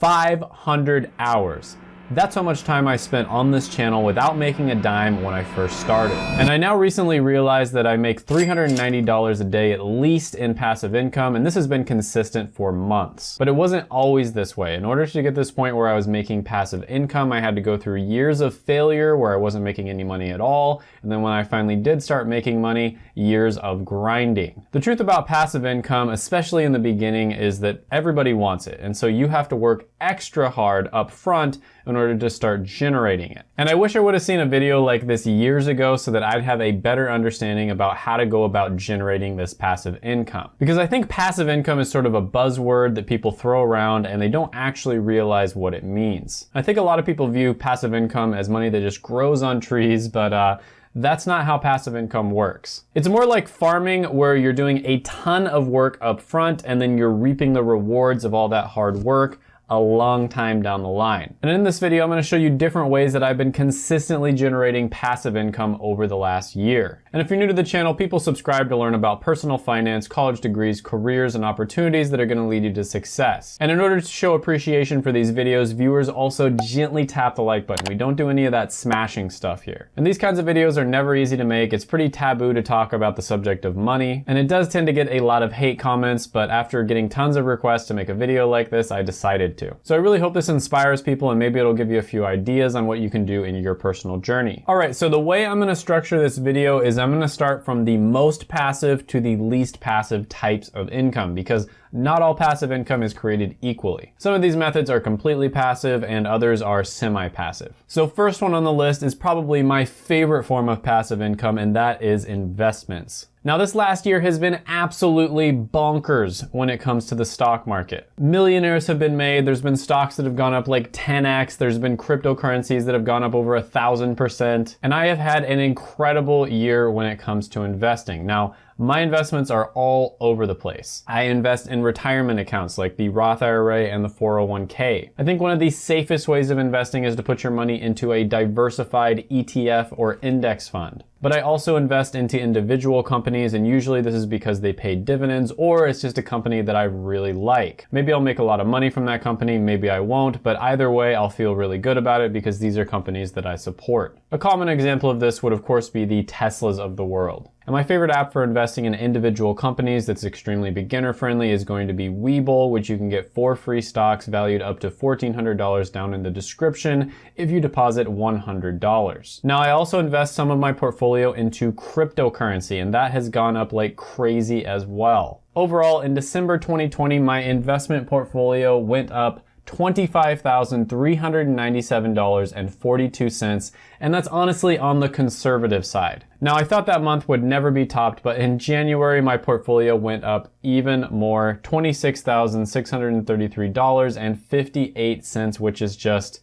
500 hours. That's how much time I spent on this channel without making a dime when I first started. And I now recently realized that I make $390 a day at least in passive income, and this has been consistent for months. But it wasn't always this way. In order to get this point where I was making passive income, I had to go through years of failure where I wasn't making any money at all. And then when I finally did start making money, years of grinding. The truth about passive income, especially in the beginning, is that everybody wants it. And so you have to work extra hard up front in order to start generating it. And I wish I would have seen a video like this years ago so that I'd have a better understanding about how to go about generating this passive income. Because I think passive income is sort of a buzzword that people throw around and they don't actually realize what it means. I think a lot of people view passive income as money that just grows on trees, but that's not how passive income works. It's more like farming, where you're doing a ton of work up front and then you're reaping the rewards of all that hard work a long time down the line. And in this video, I'm gonna show you different ways that I've been consistently generating passive income over the last year. And if you're new to the channel, people subscribe to learn about personal finance, college degrees, careers, and opportunities that are gonna lead you to success. And in order to show appreciation for these videos, viewers also gently tap the like button. We don't do any of that smashing stuff here. And these kinds of videos are never easy to make. It's pretty taboo to talk about the subject of money. And it does tend to get a lot of hate comments, but after getting tons of requests to make a video like this, I decided to. So I really hope this inspires people and maybe it'll give you a few ideas on what you can do in your personal journey. All right, so the way I'm gonna structure this video is I'm gonna start from the most passive to the least passive types of income, because not all passive income is created equally. Some of these methods are completely passive and others are semi-passive. So first one on the list is probably my favorite form of passive income, and that is investments. Now this last year has been absolutely bonkers when it comes to the stock market. Millionaires have been made, there's been stocks that have gone up like 10x, there's been cryptocurrencies that have gone up over 1,000%, and I have had an incredible year when it comes to investing. Now, my investments are all over the place. I invest in retirement accounts like the Roth IRA and the 401k. I think one of the safest ways of investing is to put your money into a diversified ETF or index fund. But I also invest into individual companies, and usually this is because they pay dividends or it's just a company that I really like. Maybe I'll make a lot of money from that company, maybe I won't, but either way I'll feel really good about it because these are companies that I support. A common example of this would of course be the Teslas of the world. And my favorite app for investing in individual companies that's extremely beginner friendly is going to be Webull, which you can get 4 free stocks valued up to $1,400 down in the description if you deposit $100. Now I also invest some of my portfolio into cryptocurrency, and that has gone up like crazy as well. Overall, in December 2020, my investment portfolio went up $25,397.42, and that's honestly on the conservative side. Now I thought that month would never be topped, but in January my portfolio went up even more, $26,633.58, which is just,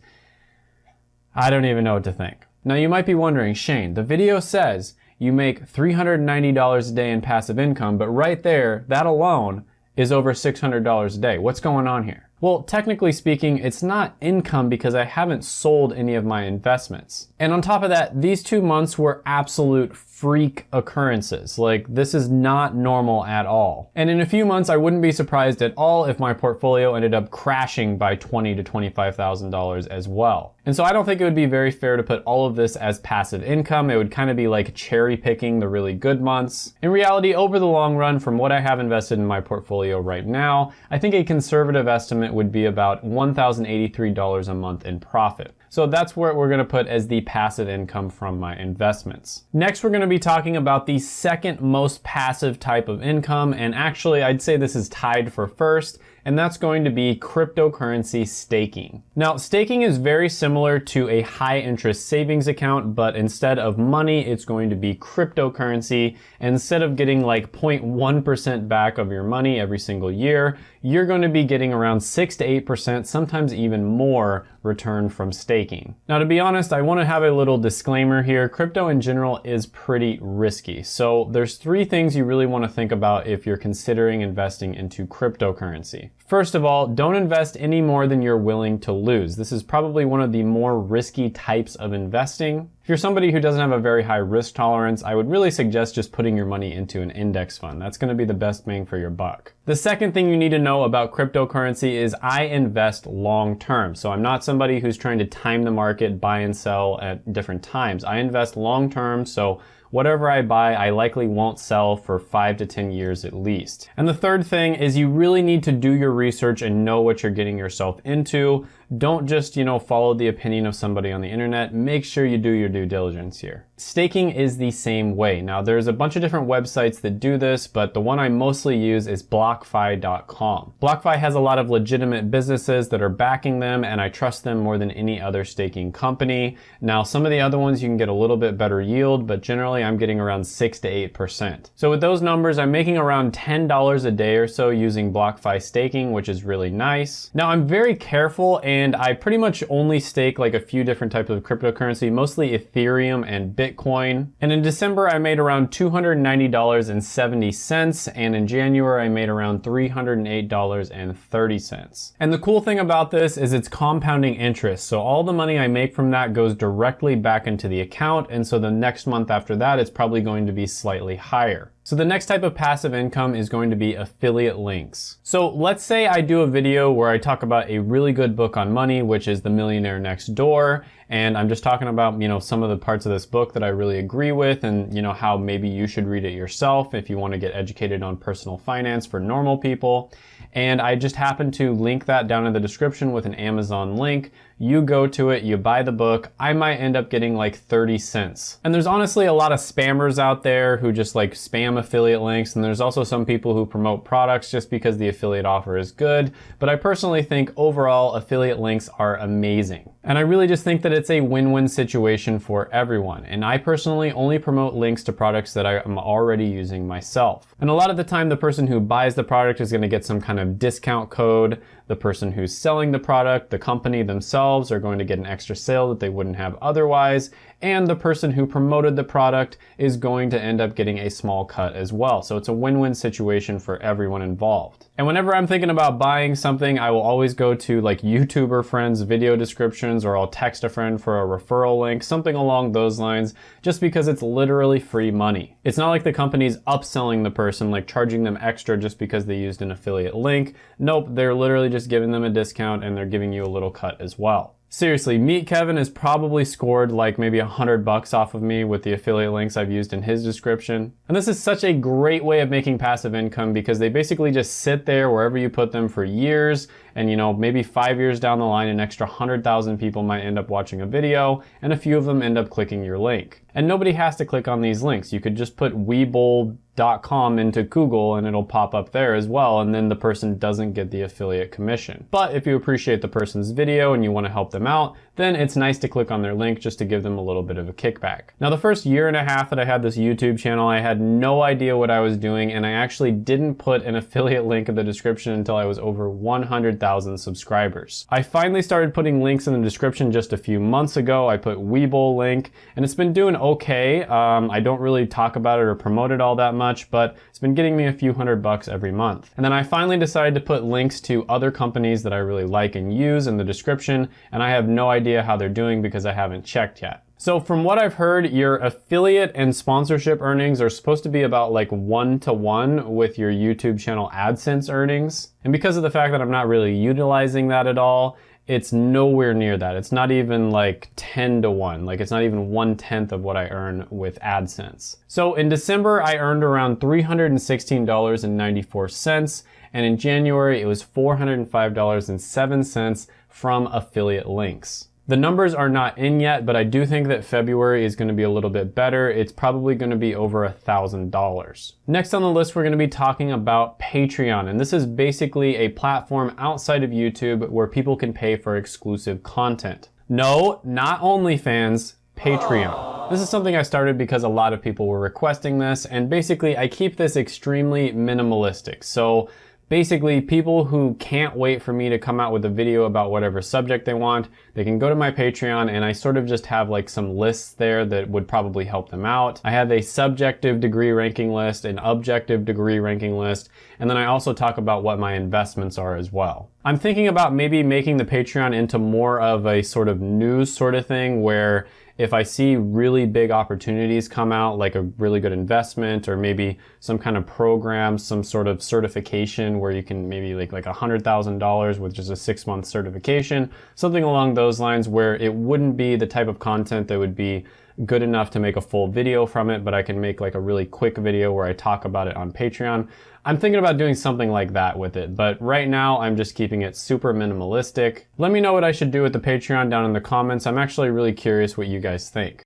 I don't even know what to think. Now you might be wondering, Shane, the video says you make $390 a day in passive income, but right there, that alone is over $600 a day. What's going on here? Well, technically speaking, it's not income because I haven't sold any of my investments. And on top of that, these 2 months were absolute freak occurrences. Like, this is not normal at all. And in a few months, I wouldn't be surprised at all if my portfolio ended up crashing by $20,000 to $25,000 as well. And so I don't think it would be very fair to put all of this as passive income. It would kind of be like cherry picking the really good months. In reality, over the long run, from what I have invested in my portfolio right now, I think a conservative estimate would be about $1,083 a month in profit. So that's what we're gonna put as the passive income from my investments. Next, we're gonna be talking about the second most passive type of income, and actually I'd say this is tied for first, and that's going to be cryptocurrency staking. Now, staking is very similar to a high interest savings account, but instead of money, it's going to be cryptocurrency. Instead of getting like 0.1% back of your money every single year, you're going to be getting around 6 to 8%, sometimes even more return from staking. Now, to be honest, I want to have a little disclaimer here. Crypto in general is pretty risky. So there's 3 things you really want to think about if you're considering investing into cryptocurrency. First of all, don't invest any more than you're willing to lose. This is probably one of the more risky types of investing. If you're somebody who doesn't have a very high risk tolerance, I would really suggest just putting your money into an index fund. That's going to be the best bang for your buck. The second thing you need to know about cryptocurrency is I invest long term. So I'm not somebody who's trying to time the market, buy and sell at different times. I invest long term, so whatever I buy, I likely won't sell for 5 to 10 years at least. And the third thing is you really need to do your research and know what you're getting yourself into. Don't just, follow the opinion of somebody on the internet. Make sure you do your due diligence here. Staking is the same way. Now, there's a bunch of different websites that do this, but the one I mostly use is BlockFi.com. BlockFi has a lot of legitimate businesses that are backing them, and I trust them more than any other staking company. Now, some of the other ones you can get a little bit better yield, but generally I'm getting around 6 to 8%. So with those numbers, I'm making around $10 a day or so using BlockFi staking, which is really nice. Now, I'm very careful and I pretty much only stake like a few different types of cryptocurrency, mostly Ethereum and Bitcoin. And in December, I made around $290.70. And in January, I made around $308.30. And the cool thing about this is it's compounding interest. So all the money I make from that goes directly back into the account. And so the next month after that, it's probably going to be slightly higher. So the next type of passive income is going to be affiliate links. So let's say I do a video where I talk about a really good book on money, which is The Millionaire Next Door. And I'm just talking about, some of the parts of this book that I really agree with and, how maybe you should read it yourself if you want to get educated on personal finance for normal people. And I just happen to link that down in the description with an Amazon link. You go to it, you buy the book, I might end up getting like 30 cents. And there's honestly a lot of spammers out there who just like spam affiliate links. And there's also some people who promote products just because the affiliate offer is good. But I personally think overall affiliate links are amazing. And I really just think that it's a win-win situation for everyone. And I personally only promote links to products that I am already using myself. And a lot of the time, the person who buys the product is going to get some kind of discount code. The person who's selling the product, the company themselves, are going to get an extra sale that they wouldn't have otherwise. And the person who promoted the product is going to end up getting a small cut as well. So it's a win-win situation for everyone involved. And whenever I'm thinking about buying something, I will always go to like YouTuber friends' video descriptions, or I'll text a friend for a referral link, something along those lines, just because it's literally free money. It's not like the company's upselling the person, like charging them extra just because they used an affiliate link. Nope, they're literally just giving them a discount and they're giving you a little cut as well. Seriously, Meet Kevin has probably scored like maybe $100 off of me with the affiliate links I've used in his description. And this is such a great way of making passive income because they basically just sit there wherever you put them for years. And maybe 5 years down the line, an extra 100,000 people might end up watching a video and a few of them end up clicking your link. And nobody has to click on these links. You could just put Webull.com into Google and it'll pop up there as well, and then the person doesn't get the affiliate commission. But if you appreciate the person's video and you want to help them out, then it's nice to click on their link just to give them a little bit of a kickback. Now, the first year and a half that I had this YouTube channel, I had no idea what I was doing, and I actually didn't put an affiliate link in the description until I was over 100,000 subscribers. I finally started putting links in the description just a few months ago. I put Webull link, and it's been doing okay. I don't really talk about it or promote it all that much, but it's been getting me a few $100 every month. And then I finally decided to put links to other companies that I really like and use in the description, and I have no idea how they're doing because I haven't checked yet. So from what I've heard, your affiliate and sponsorship earnings are supposed to be about like 1-to-1 with your YouTube channel AdSense earnings. And because of the fact that I'm not really utilizing that at all, it's nowhere near that. It's not even like 10-to-1. Like it's not even 1/10 of what I earn with AdSense. So in December, I earned around $316.94. And in January, it was $405.07 from affiliate links. The numbers are not in yet, but I do think that February is going to be a little bit better. It's probably going to be over $1,000. Next on the list, we're going to be talking about Patreon. And this is basically a platform outside of YouTube where people can pay for exclusive content. No, not OnlyFans, Patreon. This is something I started because a lot of people were requesting this. And basically, I keep this extremely minimalistic. So Basically, people who can't wait for me to come out with a video about whatever subject they want, they can go to my Patreon, and I sort of just have like some lists there that would probably help them out. I have a subjective degree ranking list, an objective degree ranking list, and then I also talk about what my investments are as well. I'm thinking about maybe making the Patreon into more of a sort of news sort of thing, where if I see really big opportunities come out, like a really good investment or maybe some kind of program, some sort of certification where you can maybe like $100,000 with just a 6-month certification, something along those lines, where it wouldn't be the type of content that would be good enough to make a full video from it, but I can make like a really quick video where I talk about it on Patreon. I'm thinking about doing something like that with it, but right now I'm just keeping it super minimalistic. Let me know what I should do with the Patreon down in the comments. I'm actually really curious what you guys think.